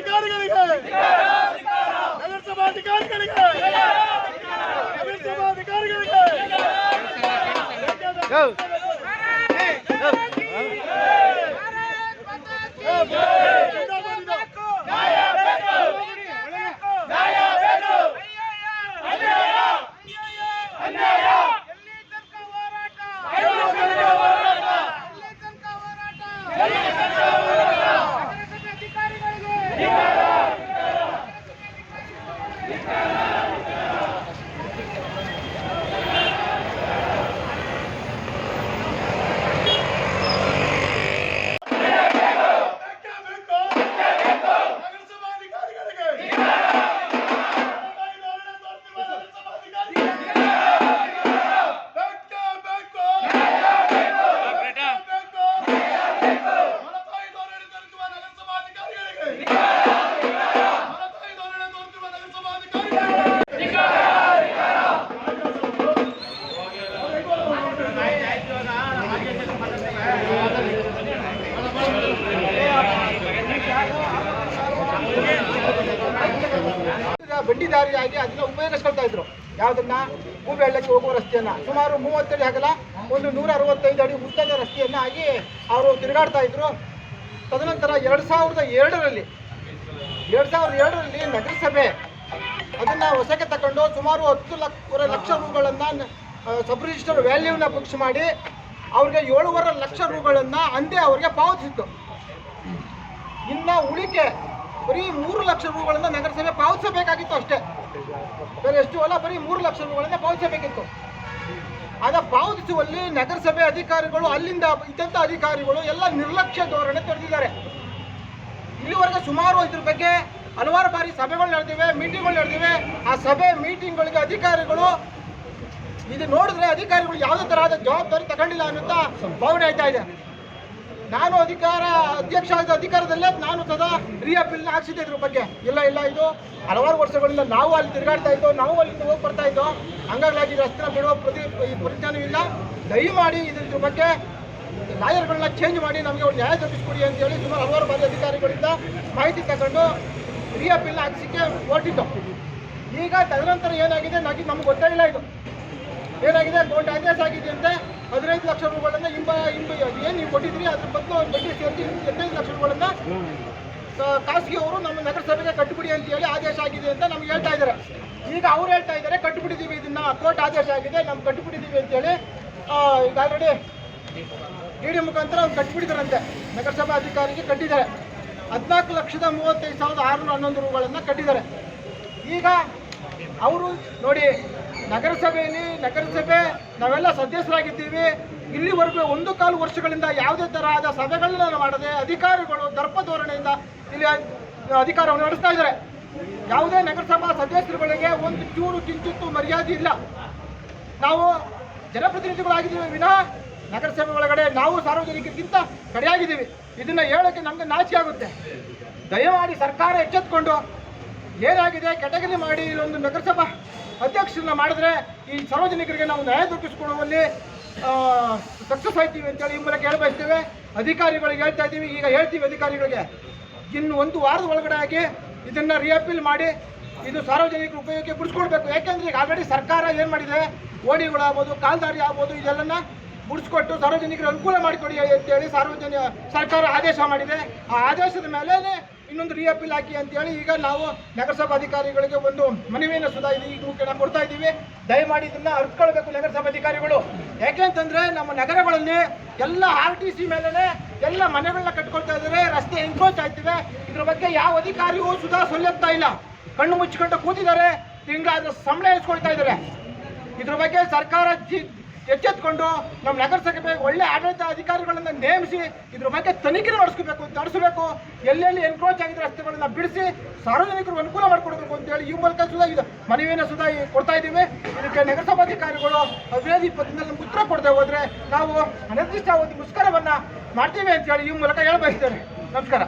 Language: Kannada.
ಅಧಿಕಾರಿಗಳಿಗೆ ನಗರಸಭಾ ಅಧಿಕಾರಿಗಳಿಗೆ ನಗರಸಭಾ ಅಧಿಕಾರಿಗಳಿಗೆ ಬಂಡಿದಾರಿಯಾಗಿ ಅದನ್ನ ಉಪಯೋಗಿಸ್ಕೊಳ್ತಾ ಇದ್ರು. ಯಾವುದನ್ನ ಹೂಬೆಳ್ಳಕ್ಕೆ ಹೋಗುವ ರಸ್ತೆಯನ್ನ ಸುಮಾರು 30 ಅಡಿ ಅಗಲ ಒಂದು 165 ಅಡಿ ಉದ್ದದ ರಸ್ತೆಯನ್ನ ಆಗಿ ಅವರು ತಿರುಗಾಡ್ತಾ ಇದ್ರು. ತದನಂತರ 2002ರಲ್ಲಿ ನಗರಸಭೆ ಅದನ್ನ ಹೊಸಕ್ಕೆ ತಗೊಂಡು ಸುಮಾರು 10 ಲಕ್ಷ ರೂಗಳನ್ನು ಸಬ್ ರಿಜಿಸ್ಟರ್ ವ್ಯಾಲ್ಯೂನ ಫಿಕ್ಸ್ ಮಾಡಿ ಅವ್ರಿಗೆ 7.5 ಲಕ್ಷ ರೂಗಳನ್ನು ಅಂದೇ ಅವ್ರಿಗೆ ಪಾವತಿಸಿತ್ತು. ಇನ್ನು ಉಳಿಕೆ ಬರೀ 3 ಲಕ್ಷ ರೂಗಳನ್ನು ನಗರಸಭೆ ಪಾವತಿಸಬೇಕಾಗಿತ್ತು ಅಷ್ಟೇ, ಬೇರೆ ಎಷ್ಟು ಅಲ್ಲ, ಬರೀ 3 ಲಕ್ಷ ರೂಗಳನ್ನು ಪಾವತಿಸಬೇಕಿತ್ತು. ಆಗ ಪಾವತಿಸುವಲ್ಲಿ ನಗರಸಭೆ ಅಧಿಕಾರಿಗಳು, ಅಲ್ಲಿಂದ ಇದ್ದಂಥ ಅಧಿಕಾರಿಗಳು ಎಲ್ಲ ನಿರ್ಲಕ್ಷ್ಯ ಧೋರಣೆ ತೋರಿಸಿದ್ದಾರೆ. ಇಲ್ಲಿವರೆಗೆ ಸುಮಾರು ಇದ್ರ ಬಗ್ಗೆ ಹಲವಾರು ಬಾರಿ ಸಭೆಗಳು ನಡೆದಿವೆ, ಮೀಟಿಂಗ್ಗಳು ನಡೆದಿವೆ. ಆ ಸಭೆ ಮೀಟಿಂಗ್ಗಳಿಗೆ ಅಧಿಕಾರಿಗಳು ಇದು ನೋಡಿದ್ರೆ ಅಧಿಕಾರಿಗಳು ಯಾವುದೇ ತರಹದ ಜವಾಬ್ದಾರಿ ತಗೊಂಡಿಲ್ಲ ಅನ್ನುತ್ತಾ ಭಾವನೆ ಆಯ್ತಾ ಇದೆ. ನಾನು ಅಧ್ಯಕ್ಷ ಆದ ಅಧಿಕಾರದಲ್ಲೇ ನಾನು ಸದಾ ರಿಯಾಪಿಲ್ನ ಹಾಕ್ಸಿದ್ದೆ ಇದ್ರ ಬಗ್ಗೆ. ಇಲ್ಲ ಇದು ಹಲವಾರು ವರ್ಷಗಳಿಂದ ನಾವು ಅಲ್ಲಿ ತಿರುಗಾಡ್ತಾ ಇದ್ದೋ, ನಾವು ಅಲ್ಲಿಂದ ಹೋಗಿ ಬರ್ತಾ ಇದ್ದೋ, ಹಂಗಾಗಿ ರಸ್ತೆ ಬಿಡುವ ಪ್ರತಿಜ್ಞಾನೂ ಇಲ್ಲ. ದಯಮಾಡಿ ಇದ್ರ ಬಗ್ಗೆ ಲಾಯರ್ಗಳನ್ನ ಚೇಂಜ್ ಮಾಡಿ ನಮಗೆ ಒಂದು ನ್ಯಾಯ ತಪ್ಪಿಸ್ಕೊಡಿ ಅಂತೇಳಿ ಸುಮಾರು ಹಲವಾರು ಬಾರಿ ಅಧಿಕಾರಿಗಳಿಂದ ಮಾಹಿತಿ ತಗೊಂಡು ರಿಯಾಪಿಲ್ನ ಹಾಕ್ಸಿಕ್ಕೆ ಹೊರಟಿದ್ದು. ಈಗ ತದನಂತರ ಏನಾಗಿದೆ ನಮ್ಗೆ ಗೊತ್ತೇ ಇಲ್ಲ. ಇದು ಏನಾಗಿದೆ, ಕೋರ್ಟ್ ಆದೇಶ ಆಗಿದೆ ಅಂತೆ 15 ಲಕ್ಷ ರೂಗಳನ್ನು ಏನು ನೀವು ಕೊಟ್ಟಿದ್ರಿ ಅದ್ರ ಬದಲು ಬಡ್ಡಿ ಸೇರಿಸಿ 15 ಲಕ್ಷ ರೂಗಳನ್ನು ಖಾಸಗಿಯವರು ನಮ್ಮ ನಗರಸಭೆಗೆ ಕಟ್ಟಿಬಿಡಿ ಅಂತ ಹೇಳಿ ಆದೇಶ ಆಗಿದೆ ಅಂತ ನಮ್ಗೆ ಹೇಳ್ತಾ ಇದ್ದಾರೆ. ಈಗ ಅವ್ರು ಹೇಳ್ತಾ ಇದ್ದಾರೆ ಕಟ್ಟಿಬಿಟ್ಟಿದ್ದೀವಿ, ಇದನ್ನ ಕೋರ್ಟ್ ಆದೇಶ ಆಗಿದೆ, ನಮ್ಗೆ ಕಟ್ಟಿಬಿಟ್ಟಿದ್ದೀವಿ ಅಂತೇಳಿ. ಈಗ ಆಲ್ರೆಡಿ ಡಿ ಮುಖಾಂತರ ಅವ್ರು ಕಟ್ಟಿಬಿಟ್ಟಿದ್ದಾರಂತೆ, ನಗರಸಭಾ ಅಧಿಕಾರಿಗೆ ಕಟ್ಟಿದ್ದಾರೆ. 14,35,611 ರೂಗಳನ್ನು ಕಟ್ಟಿದ್ದಾರೆ. ಈಗ ಅವರು ನೋಡಿ, ನಗರಸಭೆ ನಾವೆಲ್ಲ ಸದಸ್ಯರಾಗಿದ್ದೀವಿ. ಇಲ್ಲಿವರೆಗೂ 1.25 ವರ್ಷಗಳಿಂದ ಯಾವುದೇ ತರಹದ ಸಭೆಗಳನ್ನ ಮಾಡದೆ ಅಧಿಕಾರಿಗಳು ದರ್ಪ ಧೋರಣೆಯಿಂದ ಇಲ್ಲಿ ಅಧಿಕಾರವನ್ನು ನಡೆಸ್ತಾ ಇದ್ದಾರೆ. ಯಾವುದೇ ನಗರಸಭಾ ಸದಸ್ಯರುಗಳಿಗೆ ಒಂದು ಚೂರು ಕಿಂಚಿತ್ತು ಮರ್ಯಾದೆ ಇಲ್ಲ. ನಾವು ಜನಪ್ರತಿನಿಧಿಗಳಾಗಿದ್ದೀವಿ ವಿನಃ ನಗರಸಭೆ ಒಳಗಡೆ ನಾವು ಸಾರ್ವಜನಿಕರಿಗಿಂತ ಕಡೆಯಾಗಿದ್ದೀವಿ. ಇದನ್ನ ಹೇಳೋಕ್ಕೆ ನಮಗೆ ನಾಚಿಕೆ ಆಗುತ್ತೆ. ದಯಮಾಡಿ ಸರ್ಕಾರ ಎಚ್ಚೆತ್ತುಕೊಂಡು ಏನಾಗಿದೆ ಕೆಟಗರಿ ಮಾಡಿ ಇಲ್ಲೊಂದು ನಗರಸಭಾ ಅಧ್ಯಕ್ಷರನ್ನ ಮಾಡಿದ್ರೆ ಈ ಸಾರ್ವಜನಿಕರಿಗೆ ನಾವು ನ್ಯಾಯ ದೊರಕಿಸಿಕೊಡುವಲ್ಲಿ ಸಕ್ಸಸ್ ಆಯ್ತೀವಿ ಅಂತೇಳಿ ಈ ಮೂಲಕ ಹೇಳಬಯಸ್ತೇವೆ. ಅಧಿಕಾರಿಗಳಿಗೆ ಹೇಳ್ತಾ ಇದ್ದೀವಿ, ಈಗ ಹೇಳ್ತೀವಿ ಅಧಿಕಾರಿಗಳಿಗೆ, ಇನ್ನು 1 ವಾರದ ಒಳಗಡೆ ಆಗಿ ಇದನ್ನು ರಿಅಪೀಲ್ ಮಾಡಿ ಇದು ಸಾರ್ವಜನಿಕರ ಉಪಯೋಗಕ್ಕೆ ಬಿಡಿಸ್ಕೊಡ್ಬೇಕು. ಯಾಕೆಂದರೆ ಈಗ ಆಲ್ರೆಡಿ ಸರ್ಕಾರ ಏನು ಮಾಡಿದೆ, ಓಣಿಗಳಾಗ್ಬೋದು, ಕಾಲ್ದಾರಿ ಆಗ್ಬೋದು, ಇದೆಲ್ಲನ ಬಿಡಿಸ್ಕೊಟ್ಟು ಸಾರ್ವಜನಿಕರಿಗೆ ಅನುಕೂಲ ಮಾಡಿಕೊಡಿ ಅಂತೇಳಿ ಸರ್ಕಾರ ಆದೇಶ ಮಾಡಿದೆ. ಆ ಆದೇಶದ ಮೇಲೆ ಇನ್ನೊಂದು ರಿಅಪೀಲ್ ಹಾಕಿ ಅಂತೇಳಿ ಈಗ ನಾವು ನಗರಸಭಾ ಅಧಿಕಾರಿಗಳಿಗೆ ಒಂದು ಮನವಿಯನ್ನು ಸುಧಾ ಈಗ ಕೊಡ್ತಾ ಇದ್ದೀವಿ. ದಯಮಾಡಿ ಇದನ್ನ ಅರ್ಥಕೊಳ್ಬೇಕು ನಗರಸಭಾ ಅಧಿಕಾರಿಗಳು. ಯಾಕೆಂತಂದ್ರೆ ನಮ್ಮ ನಗರಗಳಲ್ಲಿ ಎಲ್ಲ RTC ಮೇಲೆ ಎಲ್ಲ ಮನೆಗಳನ್ನ ಕಟ್ಕೊಳ್ತಾ ಇದ್ದಾರೆ, ರಸ್ತೆ ಎನ್ಕ್ರೋಚ್ ಆಗ್ತಿವೆ. ಇದ್ರ ಬಗ್ಗೆ ಯಾವ ಅಧಿಕಾರಿಯೂ ಸುಧಾ ಸೊಲ್ಲೆತ್ತಾ ಇಲ್ಲ, ಕಣ್ಣು ಮುಚ್ಚಿಕೊಂಡು ಕೂತಿದ್ದಾರೆ, ತಿಂಗಳ ಸಂಬಳ ಇಸ್ಕೊಳ್ತಾ ಇದ್ದಾರೆ. ಇದ್ರ ಬಗ್ಗೆ ಸರ್ಕಾರ ಎಚ್ಚೆತ್ತುಕೊಂಡು ನಮ್ಮ ನಗರಸಭೆ ಒಳ್ಳೆ ಆಡಳಿತ ಅಧಿಕಾರಿಗಳನ್ನು ನೇಮಿಸಿ ಇದ್ರ ಬಗ್ಗೆ ತನಿಖೆ ನಡೆಸಬೇಕು. ಎಲ್ಲೆಲ್ಲಿ ಎನ್ಕ್ರೋಚ್ ಆಗಿದ್ದ ರಸ್ತೆಗಳನ್ನ ಬಿಡಿಸಿ ಸಾರ್ವಜನಿಕರು ಅನುಕೂಲ ಮಾಡಿಕೊಡ್ಬೇಕು ಅಂತೇಳಿ ಈ ಮೂಲಕ ಸುಧಾ ಇದು ಮನವಿಯನ್ನು ಸುಧಾ ಕೊಡ್ತಾ ಇದ್ದೀವಿ. ಇದಕ್ಕೆ ನಗರಸಭಾಧಿಕಾರಿಗಳು ವಿರೋಧಿ ಪತ್ರದಲ್ಲಿ ಉತ್ತರ ಕೊಡದೆ ಹೋದ್ರೆ ನಾವು ಅನಿರ್ದಿಷ್ಟಾವಧಿ ಮುಷ್ಕರವನ್ನ ಮಾಡ್ತೀವಿ ಅಂತೇಳಿ ಈ ಮೂಲಕ ಹೇಳಬಯಸ್ತೇನೆ. ನಮಸ್ಕಾರ.